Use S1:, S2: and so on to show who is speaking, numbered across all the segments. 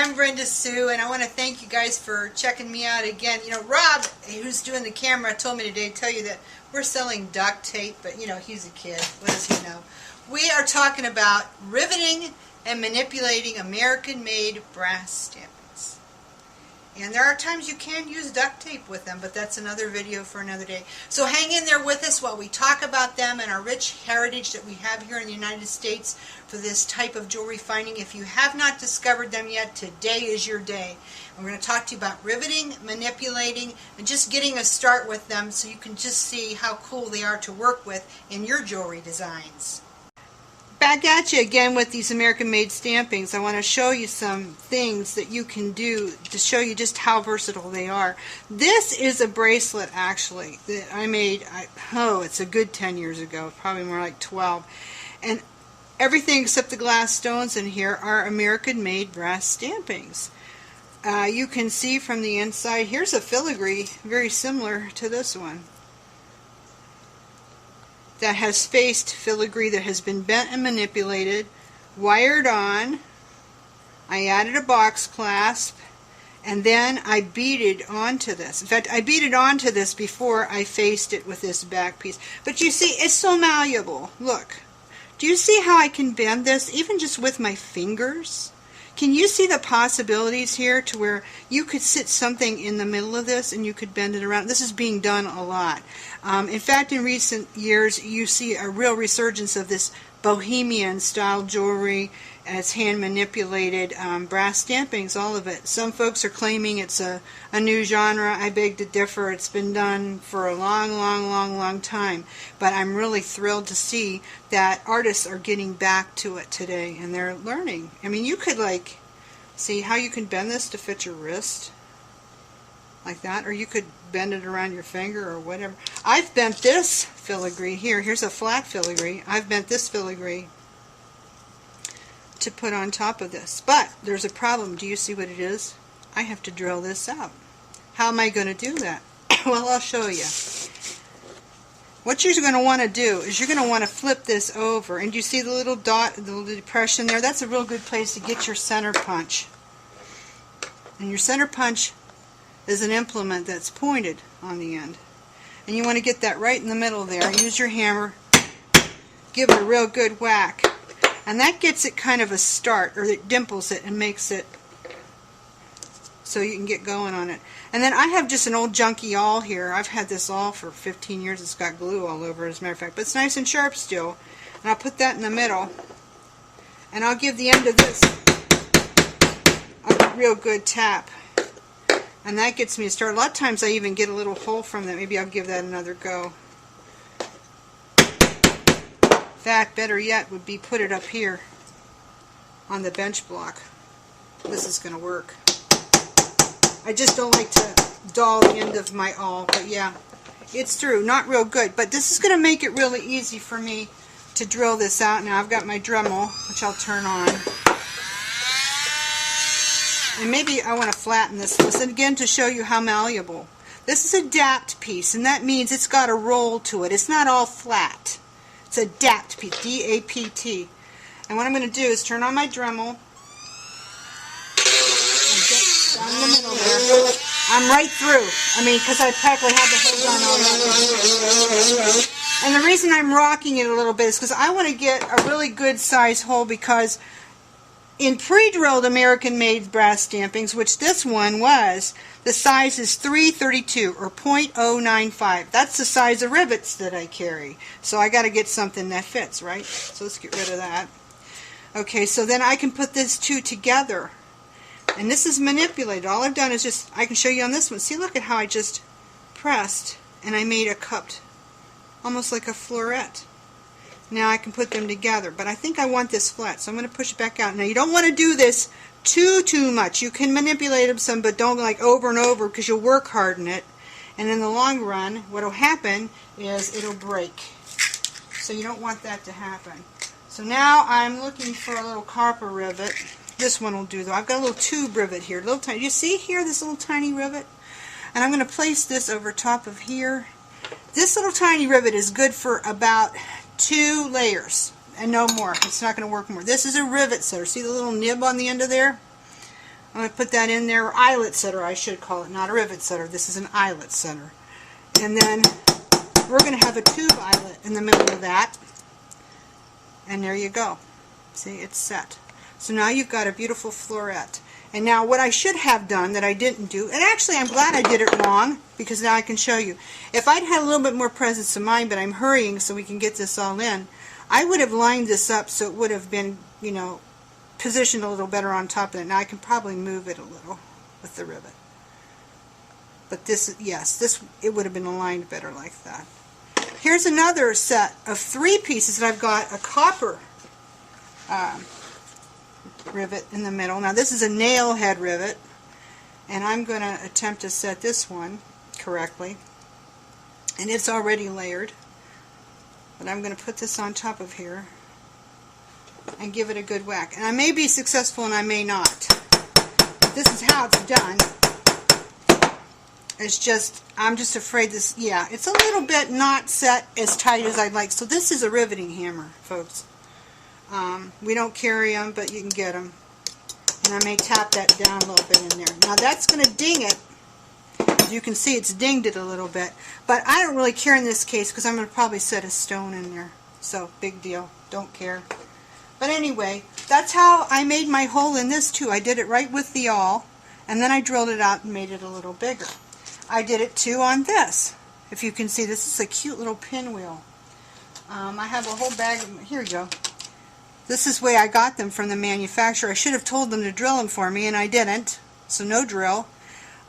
S1: I'm Brenda Sue, and I want to thank you guys for checking me out again. You know, Rob, who's doing the camera, told me today to tell you that we're selling duct tape, but you know, he's a kid. What does he know? We are talking about riveting and manipulating American-made brass stampings. And there are times you can use duct tape with them, but that's another video for another day. So hang in there with us while we talk about them and our rich heritage that we have here in the United States for this type of jewelry finding. If you have not discovered them yet, today is your day. And we're going to talk to you about riveting, manipulating, and just getting a start with them so you can just see how cool they are to work with in your jewelry designs. Back at you again with these American-made stampings. I want to show you some things that you can do to show you just how versatile they are. This is a bracelet actually that I made, it's a good 10 years ago, probably more like 12. And everything except the glass stones in here are American-made brass stampings. You can see from the inside, here's a filigree very similar to this one, that has faced filigree that has been bent and manipulated, wired on. I added a box clasp, and then I beaded onto this. In fact, I beaded onto this before I faced it with this back piece. But you see, it's so malleable. Look. Do you see how I can bend this, even just with my fingers? Can you see the possibilities here to where you could sit something in the middle of this and you could bend it around? This is being done a lot. In fact, in recent years, you see a real resurgence of this bohemian style jewelry as hand manipulated brass stampings, all of it. Some folks are claiming it's a new genre. I beg to differ. It's been done for a long time. But I'm really thrilled to see that artists are getting back to it today and they're learning. I mean, you could see how you can bend this to fit your wrist like that, or you could bend it around your finger or whatever. I've bent this filigree here. Here's a flat filigree. I've bent this filigree to put on top of this. But there's a problem. Do you see what it is? I have to drill this out. How am I going to do that? Well, I'll show you. What you're going to want to do is you're going to want to flip this over, and you see the little dot, the little depression there? That's a real good place to get your center punch. And your center punch is an implement that's pointed on the end. And you want to get that right in the middle there. Use your hammer, give it a real good whack. And that gets it kind of a start, or it dimples it and makes it so you can get going on it. And then I have just an old junky awl here. I've had this awl for 15 years. It's got glue all over it, as a matter of fact. But it's nice and sharp still. And I'll put that in the middle. And I'll give the end of this a real good tap. And that gets me a start. A lot of times I even get a little hole from that. Maybe I'll give that another go. In fact, better yet would be put it up here on the bench block. This is going to work. I just don't like to dull the end of my awl, but yeah, it's through. Not real good, but this is going to make it really easy for me to drill this out. Now I've got my Dremel, which I'll turn on. And maybe I want to flatten this. Listen again to show you how malleable. This is a dapped piece, and that means it's got a roll to it. It's not all flat. It's a dapped piece, D-A-P-T. And what I'm going to do is turn on my Dremel. And get down in the middle there. I'm right through. I mean, because I practically have the hose on already. And the reason I'm rocking it a little bit is because I want to get a really good size hole, because in pre-drilled American-made brass stampings, which this one was, the size is 332 or 0.095. That's the size of rivets that I carry. So I got to get something that fits, right? So let's get rid of that. Okay, so then I can put these two together. And this is manipulated. All I've done is just, I can show you on this one. See, look at how I just pressed and I made a cupped, almost like a floret. Now I can put them together, but I think I want this flat, so I'm going to push it back out. Now you don't want to do this too much. You can manipulate them some, but don't like over and over, because you'll work harden it. And in the long run, what will happen is it'll break. So you don't want that to happen. So now I'm looking for a little copper rivet. This one will do though. I've got a little tube rivet here, little tiny. You see here this little tiny rivet? And I'm going to place this over top of here. This little tiny rivet is good for about 2 layers and no more. It's not going to work more. This is a rivet setter. See the little nib on the end of there? I'm going to put that in there, or eyelet setter I should call it, not a rivet setter. This is an eyelet setter. And then we're going to have a tube eyelet in the middle of that. And there you go. See, it's set. So now you've got a beautiful floret. And now what I should have done that I didn't do, and actually I'm glad I did it wrong, because now I can show you. If I'd had a little bit more presence of mind, but I'm hurrying so we can get this all in, I would have lined this up so it would have been, you know, positioned a little better on top of it. Now I can probably move it a little with the rivet. But this, yes, this, it would have been aligned better like that. Here's another set of 3 pieces that I've got a copper rivet in the middle. Now this is a nail head rivet, and I'm going to attempt to set this one correctly. And it's already layered, but I'm going to put this on top of here and give it a good whack. And I may be successful and I may not. But this is how it's done. It's just, I'm just afraid this, yeah, it's a little bit not set as tight as I'd like. So this is a riveting hammer, folks. We don't carry them, but you can get them. And I may tap that down a little bit in there. Now that's going to ding it. As you can see, it's dinged it a little bit. But I don't really care in this case because I'm going to probably set a stone in there. So, big deal. Don't care. But anyway, that's how I made my hole in this too. I did it right with the awl, and then I drilled it out and made it a little bigger. I did it too on this. If you can see, this is a cute little pinwheel. I have a whole bag of them. Here you go. This is the way I got them from the manufacturer. I should have told them to drill them for me, and I didn't. So no drill.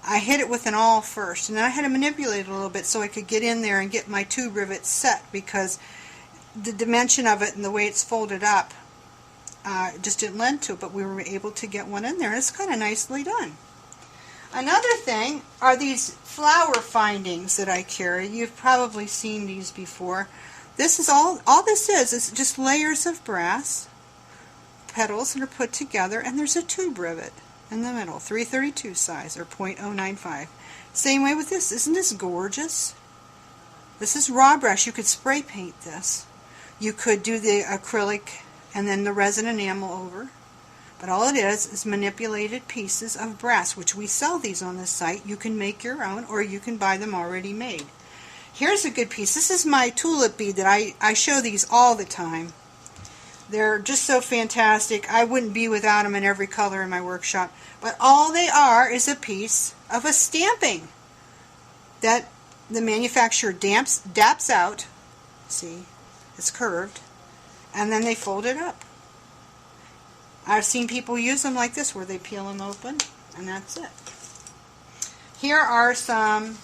S1: I hit it with an awl first, and then I had to manipulate it a little bit so I could get in there and get my tube rivets set, because the dimension of it and the way it's folded up just didn't lend to it, but we were able to get one in there, and it's kind of nicely done. Another thing are these flower findings that I carry. You've probably seen these before. This is all this is just layers of brass petals that are put together, and there's a tube rivet in the middle, 332 size, or .095. Same way with this. Isn't this gorgeous? This is raw brush. You could spray paint this. You could do the acrylic and then the resin enamel over. But all it is manipulated pieces of brass, which we sell these on the site. You can make your own, or you can buy them already made. Here's a good piece. This is my tulip bead that I show these all the time. They're just so fantastic. I wouldn't be without them in every color in my workshop. But all they are is a piece of a stamping that the manufacturer daps out. See, it's curved. And then they fold it up. I've seen people use them like this, where they peel them open, and that's it. Here are some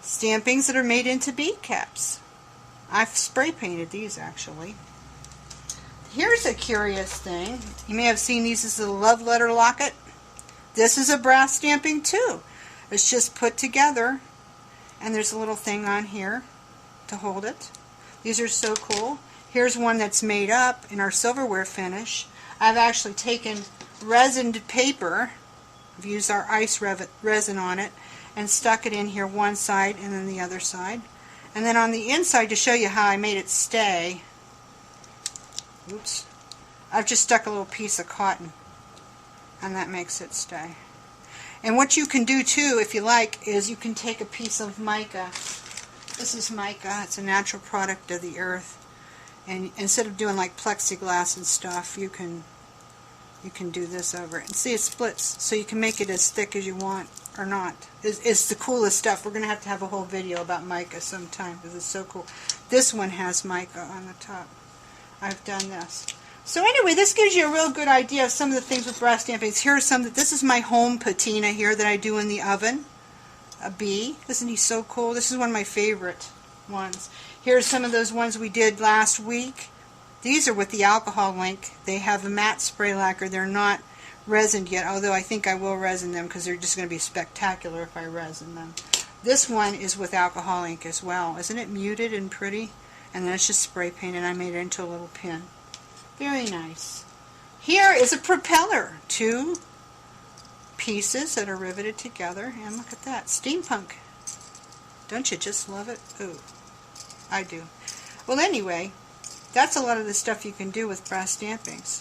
S1: stampings that are made into bead caps. I've spray painted these, actually. Here's a curious thing. You may have seen these as a love letter locket. This is a brass stamping too. It's just put together, and there's a little thing on here to hold it. These are so cool. Here's one that's made up in our silverware finish. I've actually taken resined paper, I've used our ice resin on it, and stuck it in here one side and then the other side. And then on the inside, to show you how I made it stay, oops, I've just stuck a little piece of cotton, and that makes it stay. And what you can do too, if you like, is you can take a piece of mica. This is mica. It's a natural product of the earth. And instead of doing like plexiglass and stuff, you can do this over it. And see, it splits, so you can make it as thick as you want or not. It's the coolest stuff. We're going to have a whole video about mica sometime, because it's so cool. This one has mica on the top. I've done this. So anyway, this gives you a real good idea of some of the things with brass stampings. Here are some. This is my home patina here that I do in the oven. A bee. Isn't he so cool? This is one of my favorite ones. Here's some of those ones we did last week. These are with the alcohol link. They have a matte spray lacquer. They're not resined yet, although I think I will resin them because they're just going to be spectacular if I resin them. This one is with alcohol ink as well. Isn't it muted and pretty? And then it's just spray paint, and I made it into a little pin. Very nice. Here is a propeller. 2 pieces that are riveted together, and look at that. Steampunk. Don't you just love it? Ooh, I do. Well, anyway, that's a lot of the stuff you can do with brass stampings.